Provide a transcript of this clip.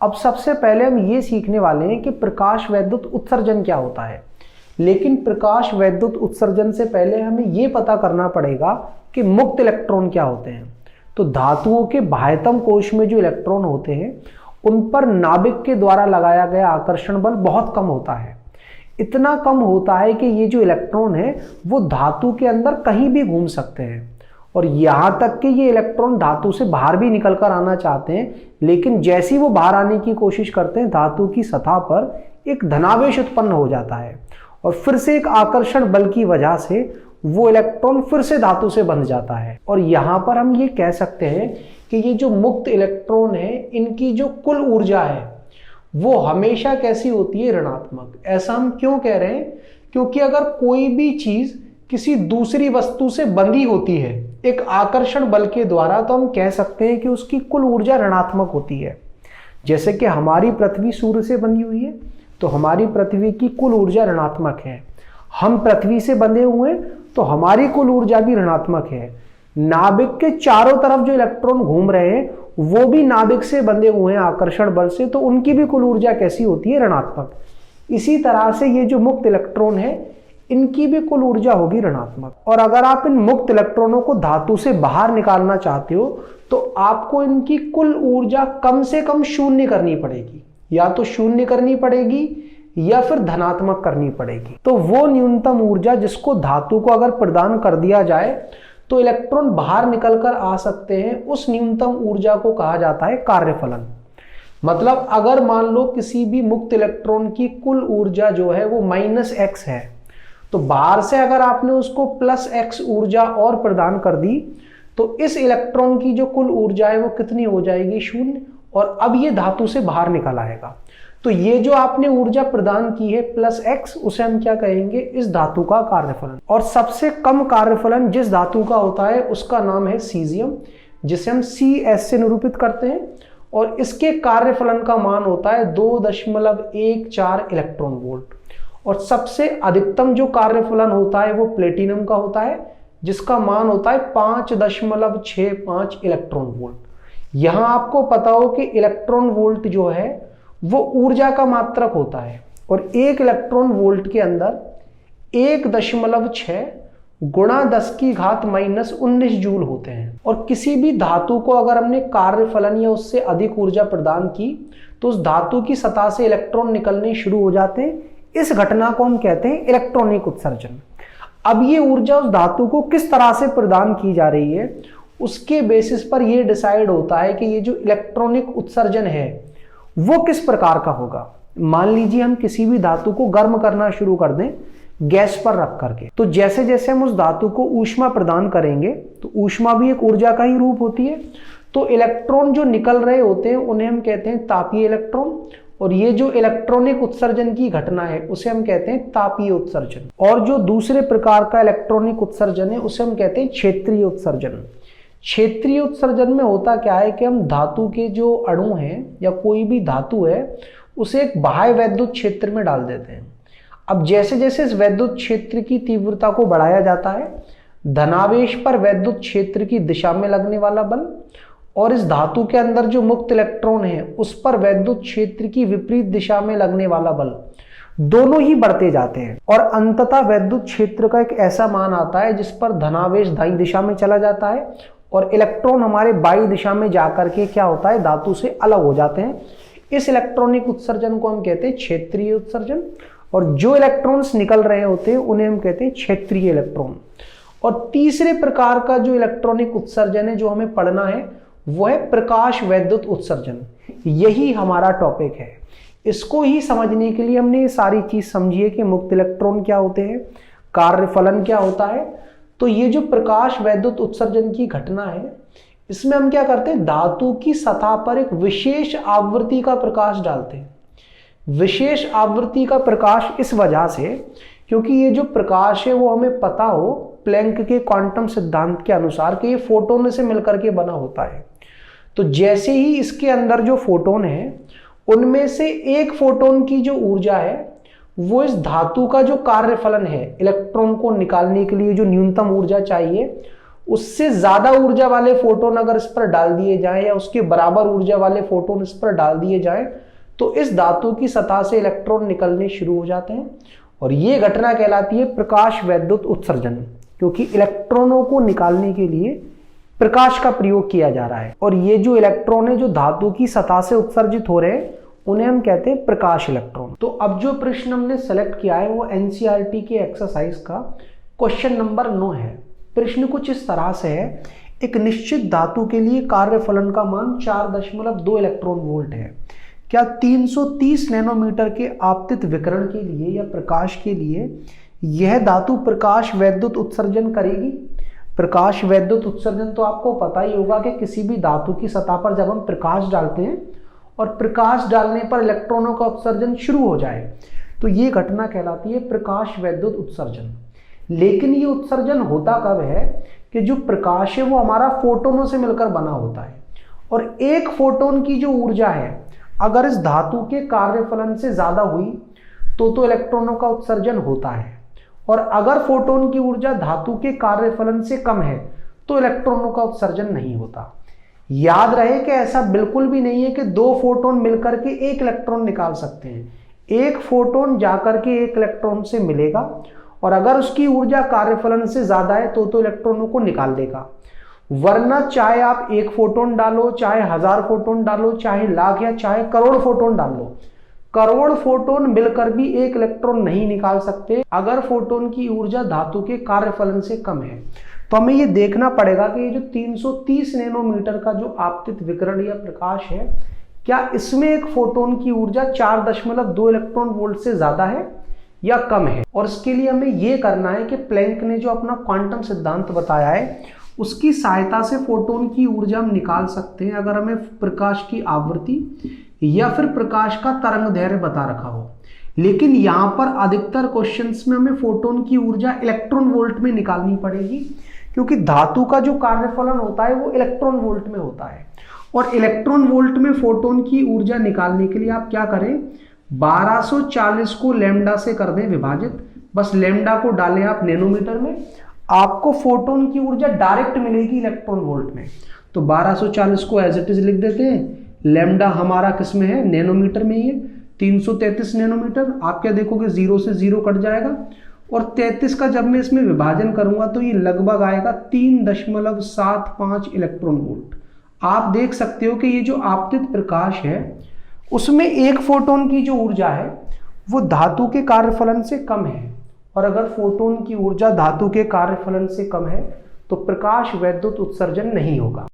अब सबसे पहले हम ये सीखने वाले हैं कि प्रकाश वैद्युत उत्सर्जन क्या होता है। लेकिन प्रकाश वैद्युत उत्सर्जन से पहले हमें ये पता करना पड़ेगा कि मुक्त इलेक्ट्रॉन क्या होते हैं। तो धातुओं के बाह्यतम कोश में जो इलेक्ट्रॉन होते हैं उन पर नाभिक के द्वारा लगाया गया आकर्षण बल बहुत कम होता है। इतना कम होता है कि ये जो इलेक्ट्रॉन है वो धातु के अंदर कहीं भी घूम सकते हैं और यहां तक कि ये इलेक्ट्रॉन धातु से बाहर भी निकल कर आना चाहते हैं, लेकिन जैसे ही वो बाहर आने की कोशिश करते हैं धातु की सतह पर एक धनावेश उत्पन्न हो जाता है और फिर से एक आकर्षण बल की वजह से वो इलेक्ट्रॉन फिर से धातु से बंध जाता है। और यहां पर हम ये कह सकते हैं कि ये जो मुक्त इलेक्ट्रॉन है इनकी जो कुल ऊर्जा है वो हमेशा कैसी होती है, ऋणात्मक। ऐसा हम क्यों कह रहे हैं? क्योंकि अगर कोई भी चीज किसी दूसरी वस्तु से बंधी होती है एक आकर्षण बल के द्वारा, तो हम कह सकते हैं कि उसकी कुल ऊर्जा ऋणात्मक होती है। जैसे कि हमारी पृथ्वी सूर्य से बंधी हुई है तो हमारी पृथ्वी की कुल ऊर्जा ऋणात्मक है। हम पृथ्वी से बंधे हुए हैं तो हमारी कुल ऊर्जा भी ऋणात्मक है। नाभिक के चारों तरफ जो इलेक्ट्रॉन घूम रहे हैं वो भी नाभिक से बंधे हुए हैं आकर्षण बल से, तो उनकी भी कुल ऊर्जा कैसी होती है, ऋणात्मक। इसी तरह से ये जो मुक्त इलेक्ट्रॉन है इनकी भी कुल ऊर्जा होगी ऋणात्मक। और अगर आप इन मुक्त इलेक्ट्रॉनों को धातु से बाहर निकालना चाहते हो तो आपको इनकी कुल ऊर्जा कम से कम शून्य करनी पड़ेगी, या तो शून्य करनी पड़ेगी या फिर धनात्मक करनी पड़ेगी। तो वो न्यूनतम ऊर्जा जिसको धातु को अगर प्रदान कर दिया जाए तो इलेक्ट्रॉन बाहर निकलकर आ सकते हैं, उस न्यूनतम ऊर्जा को कहा जाता है कार्यफलन। मतलब अगर मान लो किसी भी मुक्त इलेक्ट्रॉन की कुल ऊर्जा जो है वो -x है, तो बाहर से अगर आपने उसको +x ऊर्जा और प्रदान कर दी तो इस इलेक्ट्रॉन की जो कुल ऊर्जा है वो कितनी हो जाएगी, 0। और अब ये धातु से बाहर निकल आएगा। तो ये जो आपने ऊर्जा प्रदान की है +x, उसे हम क्या कहेंगे, इस धातु का कार्यफलन। और सबसे कम कार्यफलन जिस धातु का होता है उसका नाम है सीजियम, जिसे हम CS से निरूपित करते हैं और इसके कार्यफलन का मान होता है 2.14 इलेक्ट्रॉन वोल्ट। और सबसे अधिकतम जो कार्यफलन होता है वो प्लेटिनम का होता है जिसका मान होता है 5.65 इलेक्ट्रॉन वोल्ट। यहां आपको पता हो कि इलेक्ट्रॉन वोल्ट जो है वो ऊर्जा का मात्रक होता है और 1 इलेक्ट्रॉन वोल्ट के अंदर 1.6 गुणा 10⁻⁻19 जूल होते हैं। और किसी भी धातु को अगर हमने कार्यफलन या उससे अधिक ऊर्जा प्रदान की तो उस धातु की सतह से इलेक्ट्रॉन निकलने शुरू हो जाते हैं। इस घटना को हम कहते हैं इलेक्ट्रॉनिक उत्सर्जन। अब ये ऊर्जा उस धातु को किस तरह से प्रदान की जा रही है उसके बेसिस पर यह डिसाइड होता है कि ये जो इलेक्ट्रॉनिक उत्सर्जन है वो किस प्रकार का होगा। मान लीजिए हम किसी भी धातु को गर्म करना शुरू कर दें गैस पर रख करके, तो जैसे जैसे हम उस धातु को ऊष्मा प्रदान करेंगे तो ऊष्मा भी एक ऊर्जा का ही रूप होती है। तो इलेक्ट्रॉन जो निकल रहे होते हैं उन्हें हम कहते हैं तापीय इलेक्ट्रॉन, और ये जो इलेक्ट्रॉनिक उत्सर्जन की घटना है उसे हम कहते हैं तापीय उत्सर्जन। और जो दूसरे प्रकार का इलेक्ट्रॉनिक उत्सर्जन है उसे हम कहते हैं क्षेत्रीय उत्सर्जन। क्षेत्रीय उत्सर्जन में होता क्या है कि हम धातु के जो अणु हैं या कोई भी धातु है उसे एक बाह्य वैद्युत क्षेत्र में डाल देते हैं। अब जैसे जैसे इस वैद्युत क्षेत्र की तीव्रता को बढ़ाया जाता है, धनावेश पर वैद्युत क्षेत्र की दिशा में लगने वाला बल और इस धातु के अंदर जो मुक्त इलेक्ट्रॉन है उस पर वैद्युत क्षेत्र की विपरीत दिशा में लगने वाला बल, दोनों ही बढ़ते जाते हैं। और अंततः वैद्युत क्षेत्र का एक ऐसा मान आता है जिस पर धनावेश दाईं दिशा में चला जाता है और इलेक्ट्रॉन हमारे बाईं दिशा में जाकर के क्या होता है, धातु से अलग हो जाते हैं। इस इलेक्ट्रॉनिक उत्सर्जन को हम कहते हैं क्षेत्रीय उत्सर्जन। और जो इलेक्ट्रॉन्स निकल रहे होते हैं उन्हें हम कहते हैं क्षेत्रीय इलेक्ट्रॉन। और तीसरे प्रकार का जो इलेक्ट्रॉनिक उत्सर्जन है जो हमें पढ़ना है वो है प्रकाश वैद्युत उत्सर्जन। यही हमारा टॉपिक है। इसको ही समझने के लिए हमने ये सारी चीज समझी है कि मुक्त इलेक्ट्रॉन क्या होते हैं, कार्यफलन क्या होता है। तो ये जो प्रकाश वैद्युत उत्सर्जन की घटना है इसमें हम क्या करते हैं, धातु की सतह पर एक विशेष आवृत्ति का प्रकाश डालते हैं। विशेष आवृत्ति का प्रकाश इस वजह से क्योंकि ये जो प्रकाश है वो हमें पता हो प्लैंक के क्वांटम सिद्धांत के अनुसार कि ये फोटोन से मिलकर के बना होता है। तो जैसे ही इसके अंदर जो फोटोन है उनमें से एक फोटोन की जो ऊर्जा है वो इस धातु का जो कार्यफलन है, इलेक्ट्रॉन को निकालने के लिए जो न्यूनतम ऊर्जा चाहिए, उससे ज्यादा ऊर्जा वाले फोटोन अगर इस पर डाल दिए जाएं या उसके बराबर ऊर्जा वाले फोटोन इस पर डाल दिए जाएं तो इस धातु की सतह से इलेक्ट्रॉन निकलने शुरू हो जाते हैं और ये घटना कहलाती है प्रकाश वैद्युत उत्सर्जन, क्योंकि इलेक्ट्रॉनों को निकालने के लिए प्रकाश का प्रयोग किया जा रहा है और ये जो इलेक्ट्रॉन है जो धातु की सतह से उत्सर्जित हो रहे हैं उन्हें हम कहते हैं प्रकाश इलेक्ट्रॉन। तो अब जो प्रश्न हमने सेलेक्ट किया है वो एनसीईआरटी के एक्सरसाइज का क्वेश्चन नंबर 9 है। प्रश्न कुछ इस तरह से है, एक निश्चित धातु के लिए कार्यफलन का मान 4.2 इलेक्ट्रॉन वोल्ट है। क्या 330 नैनोमीटर के आपतित विकिरण के लिए या प्रकाश के लिए यह धातु प्रकाश वैद्युत उत्सर्जन करेगी? प्रकाश वैद्युत उत्सर्जन तो आपको पता ही होगा कि किसी भी धातु की सतह पर जब हम प्रकाश डालते हैं और प्रकाश डालने पर इलेक्ट्रॉनों का उत्सर्जन शुरू हो जाए तो ये घटना कहलाती है प्रकाश वैद्युत उत्सर्जन। लेकिन ये उत्सर्जन होता कब है कि जो प्रकाश है वो हमारा फोटोनों से मिलकर बना होता है और एक फोटोन की जो ऊर्जा है अगर इस धातु के कार्यफलन से ज्यादा हुई तो इलेक्ट्रॉनों का उत्सर्जन होता है और अगर फोटोन की ऊर्जा धातु के कार्यफलन से कम है तो इलेक्ट्रॉनों का उत्सर्जन नहीं होता। याद रहे कि ऐसा बिल्कुल भी नहीं है कि दो फोटोन मिलकर के एक इलेक्ट्रॉन निकाल सकते हैं। एक फोटोन जाकर के एक इलेक्ट्रॉन से मिलेगा और अगर उसकी ऊर्जा कार्यफलन से ज्यादा है तो इलेक्ट्रॉनों को निकाल देगा, वरना चाहे आप एक फोटोन डालो, चाहे 1000 फोटोन डालो, चाहे लाख या चाहे करोड़ फोटोन डालो, करोड़ फोटोन मिलकर भी एक इलेक्ट्रॉन नहीं निकाल सकते अगर फोटोन की ऊर्जा धातु के कार्यफलन से कम है। तो हमें ये देखना पड़ेगा कि ये जो 330 नैनोमीटर का जो आपतित विकिरण या प्रकाश है क्या इसमें एक फोटोन की ऊर्जा 4.2 इलेक्ट्रॉन वोल्ट से ज्यादा है या कम है। और इसके लिए हमें ये करना है कि प्लैंक ने जो अपना क्वांटम सिद्धांत बताया है उसकी सहायता से फोटोन की ऊर्जा हम निकाल सकते हैं अगर हमें प्रकाश की आवृत्ति या फिर प्रकाश का तरंग दैर्घ्य बता रखा हो। लेकिन यहाँ पर अधिकतर क्वेश्चंस में हमें फोटोन की ऊर्जा इलेक्ट्रॉन वोल्ट में निकालनी पड़ेगी, क्योंकि धातु का जो कार्यफलन होता है वो इलेक्ट्रॉन वोल्ट में होता है और इलेक्ट्रॉन वोल्ट में फोटोन की ऊर्जा निकालने के लिए आप क्या करें, 1240 को लैम्डा से कर दें विभाजित, बस लैम्डा को डालें आप नैनोमीटर में, आपको फोटोन की ऊर्जा डायरेक्ट मिलेगी इलेक्ट्रॉन वोल्ट में। तो 1240 को एज इट इज लिख देते हैं, लैम्डा हमारा किस में है, नैनोमीटर में ही है, 333 नैनोमीटर। आप क्या देखोगे 0 से 0 कट जाएगा और 33 का जब मैं इसमें विभाजन करूंगा तो ये लगभग आएगा 3.75 इलेक्ट्रॉन वोल्ट। आप देख सकते हो कि ये जो आपतित प्रकाश है उसमें एक फोटोन की जो ऊर्जा है वो धातु के कार्यफलन से कम है और अगर फोटोन की ऊर्जा धातु के कार्यफलन से कम है तो प्रकाश वैद्युत उत्सर्जन नहीं होगा।